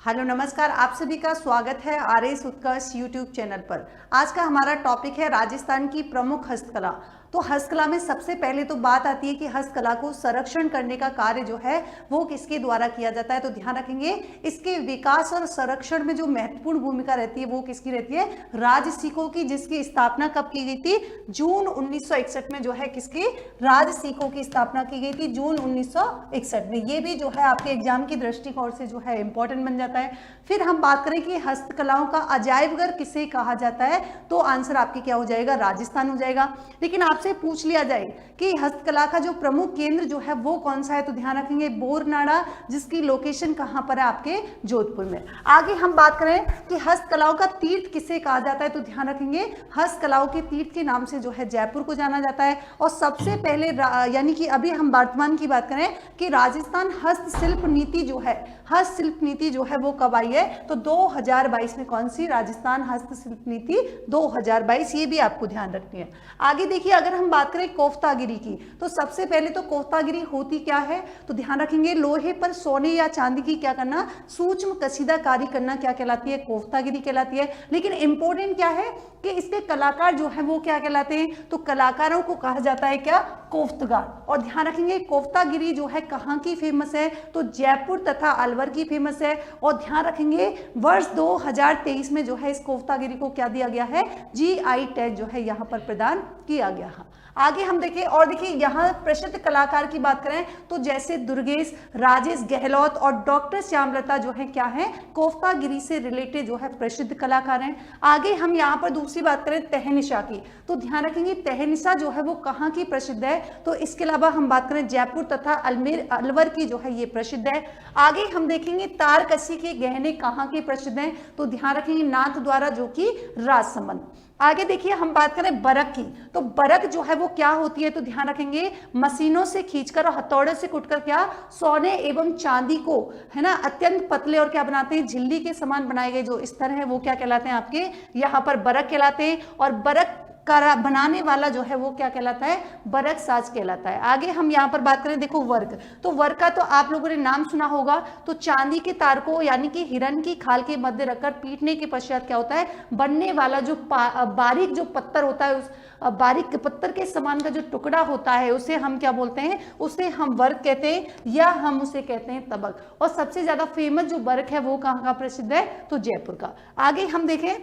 Hello नमस्कार, आप सभी का स्वागत है आरएस उत्कर्ष यूट्यूब चैनल पर। आज का हमारा टॉपिक है राजस्थान की प्रमुख हस्तकला। तो हस्तकला में सबसे पहले तो बात आती है कि हस्तकला को संरक्षण करने का कार्य जो है वो किसके द्वारा किया जाता है। तो ध्यान रखेंगे इसके विकास और संरक्षण में जो महत्वपूर्ण भूमिका रहती है वो किसकी रहती है, राजसिकों की, जिसकी स्थापना कब की गई थी, जून 1961 में जो है किसकी, राजसिकों की स्थापना की गई थी जून 1961 में। ये भी जो है आपके एग्जाम की दृष्टिकोण से जो है इंपॉर्टेंट बन जाता है। फिर हम बात करें कि हस्तकलाओं का अजायब घर किसे कहा जाता है, तो आंसर आपके क्या हो जाएगा, राजस्थान हो जाएगा। लेकिन आपसे पूछ लिया जाए कि हस्तकला का जो प्रमुख केंद्र जो है वो कौन सा है, तो ध्यान रखेंगे बोरनाड़ा, जिसकी लोकेशन कहां पर है, आपके जोधपुर में। आगे हम बात करें कि हस्तकलाओं का तीर्थ किसे कहा जाता है, तो ध्यान रखेंगे हस्तकलाओं के तीर्थ के नाम से जो है जयपुर को जाना जाता है। और सबसे पहले यानी कि अभी हम वर्तमान की बात करें कि राजस्थान हस्तशिल्प नीति जो है, हस्तशिल्प नीति जो है वो कब आई है, तो 2022 में। कौन सी, राजस्थान हस्तशिल्प नीति 2022, ये भी आपको ध्यान रखनी है। आगे देखिए, अगर हम बात करें कोफ्तागिरी की, तो सबसे पहले तो कोफ्तागिरी होती क्या है, तो ध्यान रखेंगे लोहे पर सोने या चांदी की क्या करना, सूक्ष्म कशीदाकारी करना क्या कहलाती है, कोफ्तागिरी कहलाती है। लेकिन इंपॉर्टेंट क्या है कि इसके कलाकार जो है वो क्या कहलाते हैं, तो कलाकारों को कहा जाता है क्या, कोफ्तगार। और ध्यान रखेंगे कोफ्तागिरी जो है कहाँ की फेमस है, तो जयपुर तथा अलवर की फेमस है। और ध्यान रखेंगे वर्ष 2023 में जो है इस कोफ्तागिरी को क्या दिया गया है, जीआई टैग जो है यहाँ पर प्रदान किया गया है। आगे हम देखें, और देखिए यहाँ प्रसिद्ध कलाकार की बात करें तो जैसे दुर्गेश, राजेश गहलोत और डॉक्टर श्यामलता जो है क्या है, कोफ्तागिरी से रिलेटेड जो है प्रसिद्ध कलाकार हैं। आगे हम यहाँ पर दूसरी बात करें तहनिशा की, तो ध्यान रखेंगे तहनिशा जो है वो कहाँ की प्रसिद्ध है, तो इसके अलावा हम बात करें जयपुर तथा अलवर की जो है ये प्रसिद्ध है। आगे हम देखेंगे तारकसी के गहने कहाँ के प्रसिद्ध हैं, तो ध्यान रखेंगे नाथ द्वारा जो कि राजसमंद। आगे देखिए हम बात करें बरक की, तो बरक जो है वो क्या होती है, तो ध्यान रखेंगे मशीनों से खींचकर और हथौड़े से कुटकर क्या, सोने एवं चांदी को है ना अत्यंत पतले और क्या बनाते हैं, झिल्ली के समान बनाए गए जो स्तर है वो क्या कहलाते हैं, आपके यहाँ पर बरक कहलाते हैं। और बरक का बनाने वाला जो है वो क्या कहलाता है, बरक साज कहलाता है। आगे हम यहाँ पर बात करें, देखो वर्क, तो वर्क का तो आप लोगों ने नाम सुना होगा। तो चांदी के तार को यानी कि हिरन की खाल के मध्य रखकर पीटने के पश्चात क्या होता है, बनने वाला जो बारीक जो पत्थर होता है, उस बारीक पत्थर के समान का जो टुकड़ा होता है उसे हम क्या बोलते हैं, उसे हम वर्क कहते हैं या हम उसे कहते हैं तबक। और सबसे ज्यादा फेमस जो वर्क है वो कहाँ का प्रसिद्ध है, तो जयपुर का। आगे हम देखें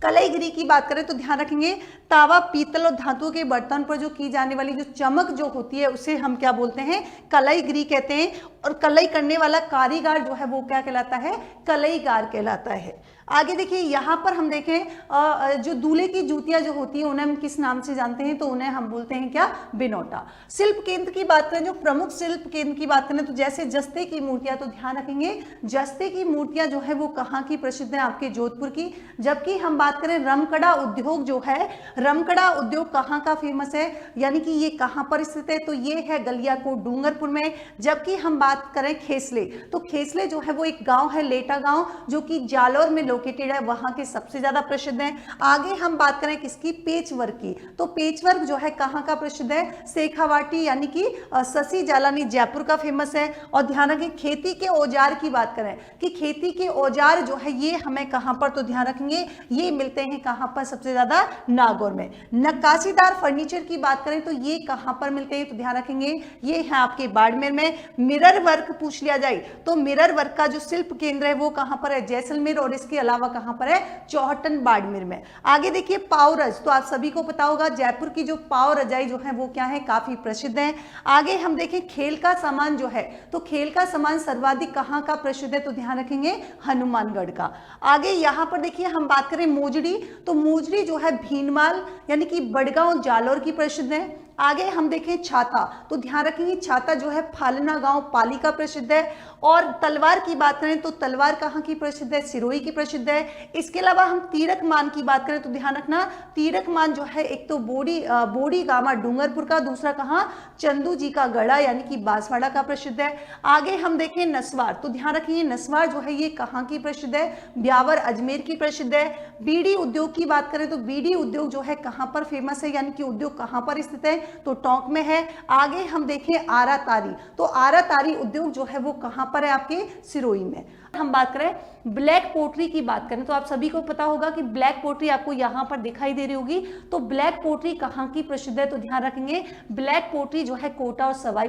कलाईगिरी की बात करें तो ध्यान रखेंगे तावा, पीतल और धातु के बर्तन पर जो की जाने वाली जो चमक जो होती है उसे हम क्या बोलते हैं, कलाईगिरी कहते हैं। और कलाई करने वाला कारीगर जो है वो क्या कहलाता है, कलाईगार कहलाता है। आगे देखिए यहाँ पर हम देखें जो दूल्हे की जूतियां जो होती है उन्हें हम किस नाम से जानते हैं, तो उन्हें हम बोलते हैं क्या, बिनोटा। शिल्प केंद्र की बात करें, जो प्रमुख शिल्प केंद्र की बात करें तो जैसे जस्ते की मूर्तियां, तो ध्यान रखेंगे जस्ते की मूर्तियां जो है वो कहाँ की प्रसिद्ध है, आपके जोधपुर की। जबकि हम बात करें रमकड़ा उद्योग जो है, रमकड़ा उद्योग कहाँ का फेमस है, यानी कि ये कहाँ पर स्थित है, तो ये है गलियाकोट डूंगरपुर में। जबकि हम बात करें खेसले, तो खेसले जो है वो एक गांव है, लेटा गांव, जो कि जालोर में लोकेटेड है, वहां के सबसे ज्यादा प्रसिद्ध है। आगे हम बात करें किसकी, पेचवर्क की, तो पेचवर्क जो है कहाँ का प्रसिद्ध है, शेखावाटी यानी कि शशि जालानी जयपुर का फेमस है। और ध्यान रखें खेती के औजार की बात करें कि खेती के औजार जो है ये हमें कहाँ पर, तो ध्यान रखेंगे ये मिलते हैं कहाँ पर, सबसे ज्यादा नागौर में। नक्काशीदार फर्नीचर की बात करें तो ये कहाँ पर मिलते हैं, तो ध्यान रखेंगे ये है आपके बाड़मेर में। मिरर वर्क पूछ लिया जाए तो मिरर वर्क का जो शिल्प केंद्र है वो कहां पर है, जैसलमेर, और इसके अलावा कहां पर है, चौहटन बाड़मेर में। आगे देखिए पावरज, तो आप सभी को पता होगा जयपुर की जो पाव रजाई जो है वो क्या है, काफी प्रसिद्ध है। आगे हम देखें खेल का सामान जो है, तो खेल का सामान सर्वाधिक कहां का प्रसिद्ध है, तो ध्यान रखेंगे हनुमानगढ़ का। आगे यहां पर देखिए हम बात करें मोजड़ी, तो मोजड़ी जो है भीनमाल यानी कि बड़गांव जालोर की प्रसिद्ध है। आगे हम देखें छाता, तो ध्यान रखेंगे छाता जो है फालना गांव पाली का प्रसिद्ध है। और तलवार की बात करें तो तलवार कहाँ की प्रसिद्ध है, सिरोही की प्रसिद्ध है। इसके अलावा हम तीरक मान की बात करें तो ध्यान रखना तीरक मान जो है एक तो बोड़ी गामा डूंगरपुर का, दूसरा कहाँ, चंदू जी का गढ़ा यानी कि बांसवाड़ा का प्रसिद्ध है। आगे हम देखें नस्वार, तो ध्यान रखिए नस्वार जो है ये कहाँ की प्रसिद्ध है, ब्यावर अजमेर की प्रसिद्ध है। बीड़ी उद्योग की बात करें तो बीड़ी उद्योग जो है कहाँ पर फेमस है, यानी कि उद्योग कहाँ पर स्थित है, तो टोंक में है। आगे हम देखें आरा तारी, तो आरा तारी उद्योग जो है वो कहां पर है, आपके सिरोही में। हम बात करें ब्लैक पोट्री की बात करें तो आप सभी को पता होगा कि ब्लैक पोट्री आपको यहाँ पर दिखाई दे रही होगी। तो ब्लैक पोट्री कहाँ की प्रसिद्ध है, तो ध्यान रखेंगे ब्लैक पोट्री जो है कोटा और सवाई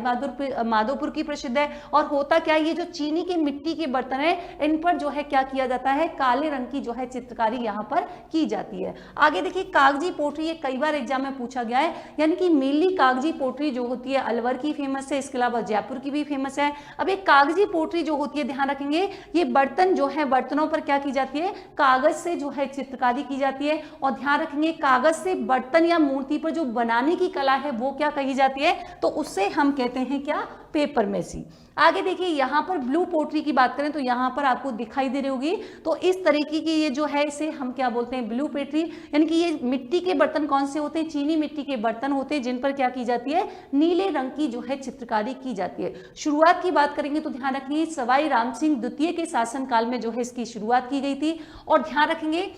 माधोपुर की प्रसिद्ध है। और होता क्या है, ये जो चीनी की मिट्टी के बर्तन है इन पर जो है क्या किया जाता है, काले रंग की जो है चित्रकारी यहाँ पर की जाती है। आगे देखिए कागजी पोट्री, ये कई बार एग्जाम में पूछा गया है, यानी कि मेनली कागजी पोट्री जो होती है अलवर की फेमस है, इसके अलावा जयपुर की भी फेमस है। अब एक कागजी पोट्री जो होती है, ध्यान रखेंगे ये बर्तन जो है बर्तनों पर क्या की जाती है, कागज से जो है चित्रकारी की जाती है। और ध्यान रखेंगे कागज से बर्तन या मूर्ति पर जो बनाने की कला है वो क्या कही जाती है, तो उससे हम कहते हैं क्या, पेपर मेसी। आगे देखिए यहाँ पर ब्लू पोट्री की बात करें तो यहाँ पर आपको दिखाई दे रही होगी, तो इस तरीके की ये जो है इसे हम क्या बोलते हैं, ब्लू पोट्री। यानी कि ये मिट्टी के बर्तन कौन से होते हैं, चीनी मिट्टी के बर्तन होते हैं जिन पर क्या की जाती है, नीले रंग की जो है चित्रकारी की जाती है। शुरुआत की बात करेंगे तो ध्यान रखेंगे सवाई राम सिंह द्वितीय के शासनकाल में जो है इसकी शुरुआत की गई थी। और ध्यान रखेंगे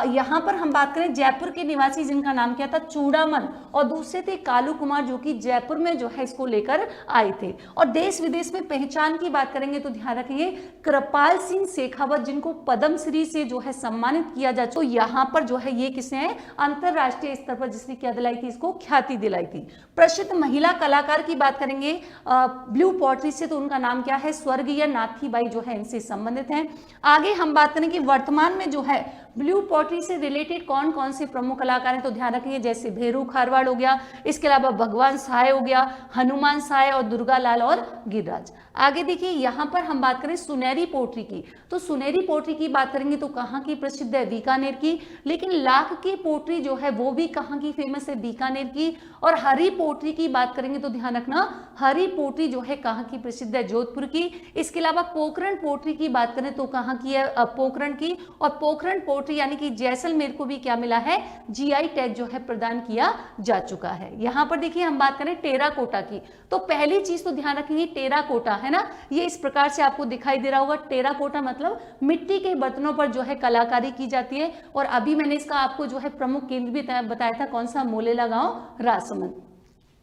यहाँ पर हम बात करें जयपुर के निवासी जिनका नाम क्या था, चूड़ामन, और दूसरे थे कालू कुमार जो कि जयपुर में जो है इसको लेकर आए थे। और देश विदेश में पहचान की बात करेंगे तो ध्यान रखेंगे कृपाल सिंह शेखावत जिनको पद्म श्री से जो है सम्मानित किया जा, तो यहाँ पर जो है ये किसने है, अंतरराष्ट्रीय स्तर पर जिसने क्या दिलाई थी, इसको ख्याति दिलाई थी। प्रसिद्ध महिला कलाकार की बात करेंगे ब्लू पोट्री से, तो उनका नाम क्या है, स्वर्गीय नाथीबाई जो है इनसे संबंधित है। आगे हम बात करें कि वर्तमान में जो है ब्लू पोट्री से रिलेटेड कौन कौन से प्रमुख कलाकार हैं, तो ध्यान रखेंगे जैसे भेरू खारवाड़ हो गया, इसके अलावा भगवान सहाय हो गया, हनुमान सहाय और दुर्गा लाल और गिरिराज। आगे देखिए यहाँ पर हम बात करें सुनहरी पोट्री की, तो सुनहरी पोट्री की बात करेंगे तो कहाँ की प्रसिद्ध है, बीकानेर की। लेकिन लाख की पोट्री जो है वो भी कहाँ की फेमस है, बीकानेर की। और हरी पोट्री की बात करेंगे तो ध्यान रखना हरी पोट्री जो है कहाँ की प्रसिद्ध है, जोधपुर की। इसके अलावा पोखरण पोट्री की बात करें तो कहाँ की है, पोखरण की। और पोखरण पोट्री यानी कि जैसलमेर को भी क्या मिला है, जीआई टैग जो है प्रदान किया जा चुका है। यहाँ पर देखिए हम बात करें टेराकोटा की, तो पहली चीज तो ध्यान रखेंगे टेराकोटा है ना, ये इस प्रकार से आपको दिखाई दे रहा होगा। टेराकोटा मतलब मिट्टी के बर्तनों पर जो है कलाकारी की जाती है। और अभी मैंने इसका आपको जो है प्रमुख केंद्र भी बताया था, कौन सा, मोलेला गांव, राजसमंद।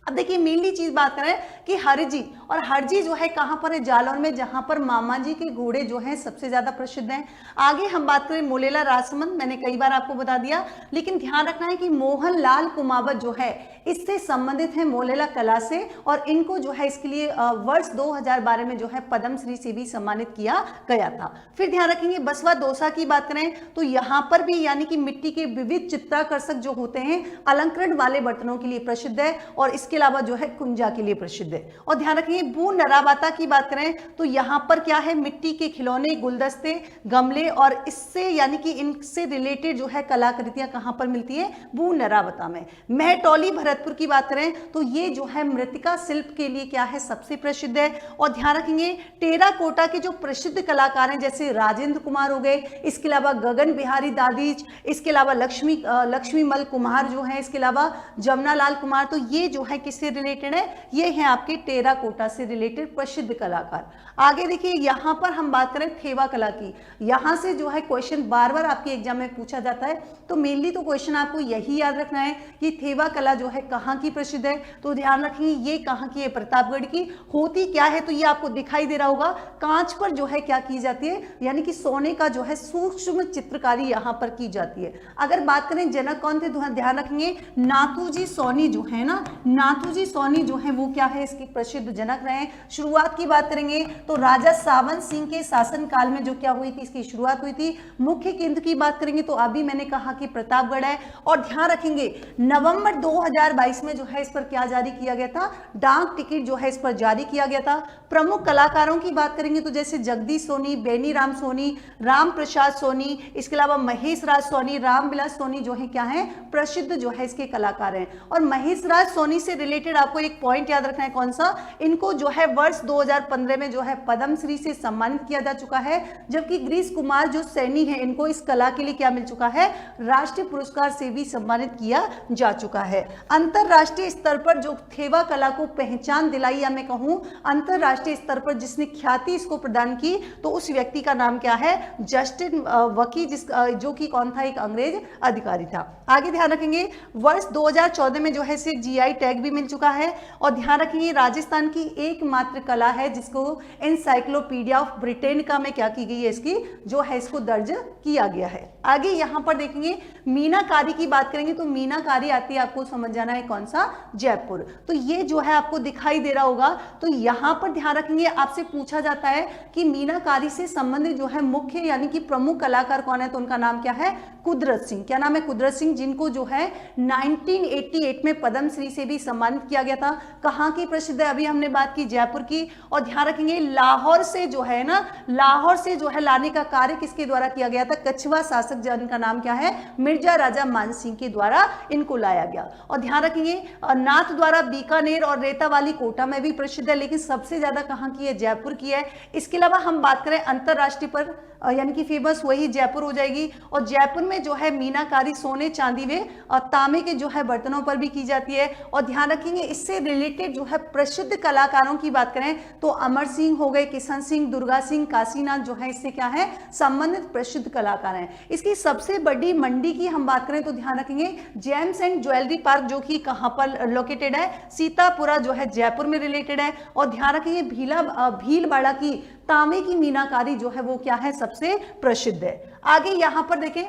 अब देखिए मेनली चीज बात करें कि हरजी, और हरजी जो है कहां पर है, जालौर में, जहां पर मामा जी के घोड़े जो हैं सबसे ज्यादा प्रसिद्ध हैं। आगे हम बात करें मोलेला राजसमंद, मैंने कई बार आपको बता दिया, लेकिन ध्यान रखना है कि मोहन लाल कुमावत जो है इससे संबंधित है मोलेला कला से, और इनको जो है इसके लिए वर्ष 2012 में जो है पद्म श्री से भी सम्मानित किया गया था। फिर ध्यान रखेंगे बसवा दोसा की बात करें तो यहाँ पर भी यानी कि मिट्टी के विविध चित्राकर्षक जो होते हैं अलंकरण वाले बर्तनों के लिए प्रसिद्ध है, और इसके अलावा जो है कुंजा के लिए प्रसिद्ध है। और ध्यान रखिए बू नराबाता की बात करें तो यहाँ पर क्या है, मिट्टी के खिलौने, गुलदस्ते, गमले, और इससे यानी कि इनसे रिलेटेड जो है कलाकृतियां कहां पर मिलती है, बू नराबाता में। महटौली भरतपुर की बात करें तो ये जो है मृतिका शिल्प के लिए क्या है, सबसे प्रसिद्ध है। और ध्यान रखेंगे टेराकोटा के जो प्रसिद्ध कलाकार हैं जैसे राजेंद्र कुमार हो गए, इसके अलावा गगन बिहारी दादीज, इसके अलावा लक्ष्मीमल कुमार जो है, इसके अलावा जमुना लाल कुमार, तो ये जो है किससे रिलेटेड है, ये है आपके टेराकोटा से रिलेटेड प्रसिद्ध कलाकार। आगे देखिए यहाँ पर हम बात करें थेवा कला की, यहाँ से जो है क्वेश्चन बार बार आपके एग्जाम में पूछा जाता है, तो मेनली तो क्वेश्चन आपको यही याद रखना है कि थेवा कला जो है कहाँ की प्रसिद्ध है, तो ध्यान रखिए ये कहाँ की है, प्रतापगढ़ की। होती क्या है, तो ये आपको दिखाई दे रहा होगा, कांच पर जो है क्या की जाती है, यानी कि सोने का जो है सूक्ष्म चित्रकारी यहाँ पर की जाती है। अगर बात करें जनक कौन थे, ध्यान रखेंगे नाथूजी सोनी जो है ना, नाथूजी सोनी जो है वो क्या है, इसके प्रसिद्ध जनक रहे। शुरुआत की बात करेंगे तो राजा सावन सिंह के शासन काल में जो क्या हुई थी, इसकी शुरुआत हुई थी। मुख्य केंद्र की बात करेंगे तो अभी मैंने कहा कि प्रतापगढ़ है। और ध्यान रखेंगे नवंबर 2022 में जो है इस पर क्या जारी किया गया था, डाक टिकट जो है इस पर जारी किया गया था। प्रमुख कलाकारों की बात करेंगे तो जैसे जगदीश सोनी, बेनीराम सोनी, राम प्रसाद सोनी, इसके अलावा महेश राज सोनी, रामविलास सोनी जो है क्या है, प्रसिद्ध जो है इसके कलाकार हैं। और महेश राज सोनी से रिलेटेड आपको एक पॉइंट याद रखना है, कौन सा, इनको जो है वर्ष 2015 में जो है पद्म श्री से सम्मानित किया जा चुका है, जबकि गिरीश कुमार जो सैनी है इनको इस कला के लिए क्या मिल चुका है, राष्ट्रीय पुरस्कार से भी सम्मानित किया जा चुका है। अंतरराष्ट्रीय स्तर पर जो थेवा कला को पहचान दिलाई, या मैं कहूं अंतरराष्ट्रीय स्तर पर जिसने ख्याति इसको प्रदान की, तो उस व्यक्ति का नाम क्या है? जस्टिन वकी, जो कि कौन था? एक अंग्रेज अधिकारी था। आगे ध्यान रखेंगे वर्ष 2014 में जो है इसे जीआई टैग भी मिल चुका है। और ध्यान रखेंगे राजस्थान की एकमात्र कला है जिसको एनसाइक्लोपीडिया ऑफ ब्रिटेन का में क्या की गई है, इसकी जो है इसको दर्ज किया गया है। आगे यहां पर देखेंगे मीनाकारी की बात करेंगे, तो मीनाकारी आती है, आपको समझ जाना है कौन सा? जयपुर। तो ये जो है आपको दिखाई दे रहा होगा। तो यहां पर ध्यान रखेंगे आपसे पूछा जाता है कि मीनाकारी से संबंधित जो है मुख्य यानी कि प्रमुख कलाकार कौन है, तो उनका नाम क्या है? कुदरत सिंह। क्या नाम है? कुदरत सिंह, जिनको जो है 1988 में पद्मश्री से भी सम्मानित किया गया था। कहाँ की प्रसिद्ध है? अभी हमने बात की जयपुर की। और ध्यान रखेंगे लाहौर से जो है ना, लाहौर से जो है लाने का कार्य किसके द्वारा किया गया था? कछवा शासक, जिनका नाम क्या है? मिर्जा राजा मान सिंह के द्वारा इनको लाया गया। और ध्यान रखेंगे नाथ द्वारा बीकानेर और रेतावाली कोटा में भी प्रसिद्ध है, लेकिन सबसे ज्यादा कहाँ की है? जयपुर की है। इसके अलावा हम बात करें अंतरराष्ट्रीय पर, यानी कि फेमस वही जयपुर हो जाएगी। और जयपुर में जो है मीनाकारी सोने, चांदी व तांबे के जो है बर्तनों पर भी की जाती है। और ध्यान रखेंगे इससे रिलेटेड जो है प्रसिद्ध कलाकारों की बात करें तो अमर सिंह हो गए, किशन सिंह, दुर्गा सिंह, काशीनाथ जो है इससे क्या है? संबंधित प्रसिद्ध कलाकार हैं। इसकी सबसे बड़ी मंडी की हम बात करें तो ध्यान रखेंगे जेम्स एंड ज्वेलरी पार्क, जो कि कहां पर लोकेटेड है? सीतापुरा जो है जयपुर में रिलेटेड है। और ध्यान रखेंगे भीलवाड़ा की तांबे की मीनाकारी जो है वो क्या है? सबसे प्रसिद्ध है। आगे यहां पर देखें,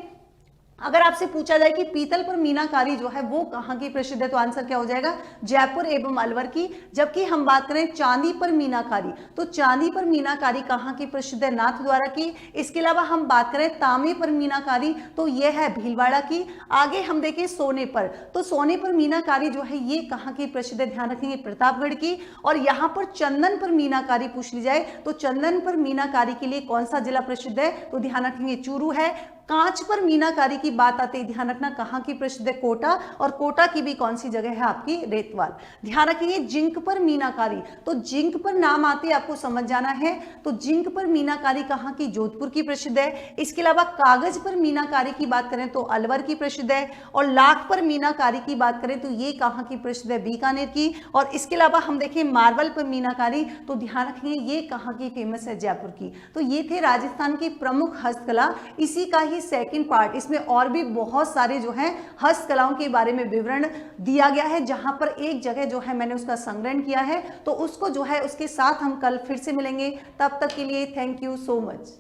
अगर आपसे पूछा जाए कि पीतल पर मीनाकारी जो है वो कहाँ की प्रसिद्ध है, तो आंसर क्या हो जाएगा? जयपुर एवं अलवर की। जबकि हम बात करें चांदी पर मीनाकारी, तो चांदी पर मीनाकारी कहाँ की प्रसिद्ध है? नाथ द्वारा की। इसके अलावा हम बात करें तांबे पर मीनाकारी, तो यह है भीलवाड़ा की। आगे हम देखें सोने पर, तो सोने पर मीनाकारी जो है ये कहाँ की प्रसिद्ध है? ध्यान रखेंगे प्रतापगढ़ की। और यहाँ पर चंदन पर मीनाकारी पूछ ली जाए तो चंदन पर मीनाकारी के लिए कौन सा जिला प्रसिद्ध है? तो ध्यान रखेंगे चूरू है। कांच पर मीनाकारी की बात आती है, ध्यान रखना कहाँ की प्रसिद्ध है? कोटा। और कोटा की भी कौन सी जगह है? आपकी रेतवाल। ध्यान रखिए जिंक पर मीनाकारी, तो जिंक पर नाम आते हैं, आपको समझ जाना है। तो जिंक पर मीनाकारी कहाँ की? जोधपुर की प्रसिद्ध है। इसके अलावा कागज पर मीनाकारी की बात करें तो अलवर की प्रसिद्ध है। और लाख पर मीनाकारी की बात करें तो ये कहाँ की प्रसिद्ध है? बीकानेर की। और इसके अलावा हम देखें मार्बल पर मीनाकारी, तो ध्यान रखिए ये कहाँ की फेमस है? जयपुर की। तो ये थे राजस्थान की प्रमुख हस्तकला। इसी का ही सेकंड पार्ट, इसमें और भी बहुत सारे जो है हस्तकलाओं के बारे में विवरण दिया गया है, जहां पर एक जगह जो है मैंने उसका संग्रहण किया है। तो उसको जो है उसके साथ हम कल फिर से मिलेंगे। तब तक के लिए थैंक यू सो मच।